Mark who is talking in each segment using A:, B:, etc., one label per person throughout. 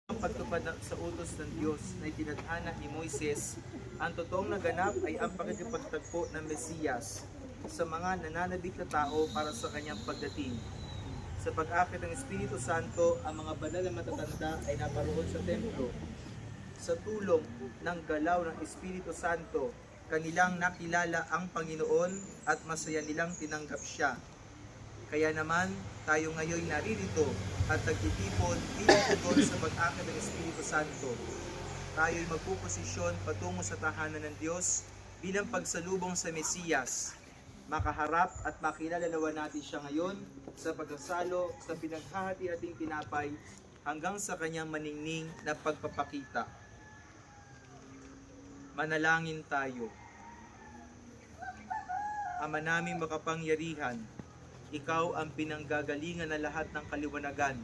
A: Ang pagtupad sa utos ng Diyos na itinadhana ni Moises, ang totoong naganap ay ang pakikipagtagpo ng Mesiyas sa mga nananabik na tao para sa kanyang pagdating. Sa pag-akit ng Espiritu Santo, ang mga banal na matatanda ay naparoon sa templo. Sa tulong ng galaw ng Espiritu Santo, kanilang nakilala ang Panginoon at masaya nilang tinanggap siya. Kaya naman, tayo ngayon naririto at nagtitipon bilang tugon sa pag-akit ng Espiritu Santo. Tayo'y magpuposisyon patungo sa tahanan ng Diyos bilang pagsalubong sa Mesiyas. Makaharap at makilala naman natin siya ngayon sa pagkasalo sa pinaghahati-hating tinapay hanggang sa kanyang maningning na pagpapakita. Manalangin tayo. Ama naming makapangyarihan, ikaw ang pinanggagalingan ng lahat ng kaliwanagan.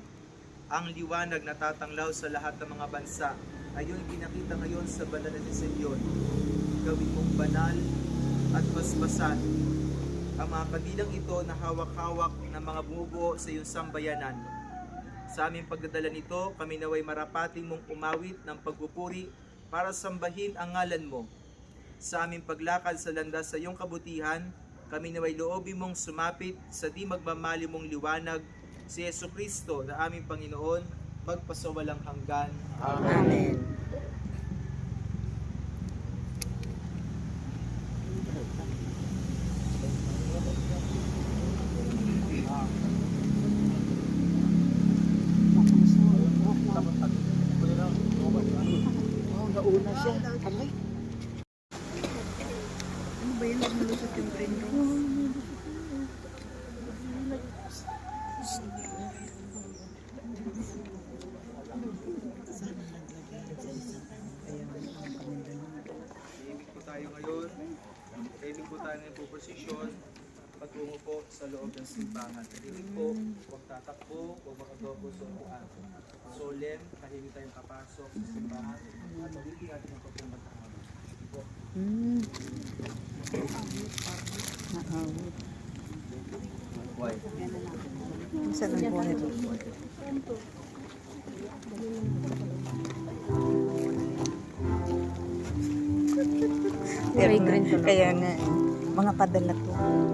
A: Ang liwanag na tatanglaw sa lahat ng mga bansa ay iyong pinakita ngayon sa banal na Sion. Gawin mong banal at basbasan ang mga kandilang ito na hawak-hawak ng mga bumubuo sa iyong sambayanan. Sa aming pagdadala nito, kami naway marapating mong umawit ng pagpupuri para sambahin ang ngalan mo. Sa aming paglakad sa landas sa iyong kabutihan, kami naway loobin mong sumapit sa di magmamali mong liwanag, si Jesucristo na aming Panginoon, magpasawalang hanggan.
B: Amen. Nauna siya. Aray. Ano ba yun? Nalusot yung green rose?
A: Ibig po tayo ngayon. Ibig po tayo ng posisyon patungo po sa loob ng simbahan. Ibig po, huwag tatakbo, huwag makagawa po sa upuan. Solemn, tahimik tayong kapasok sa simbahan at ulitin natin ang pagpumatahan. Po. Why?
B: Saan ang buwan ito? Kaya nga, mga padala to.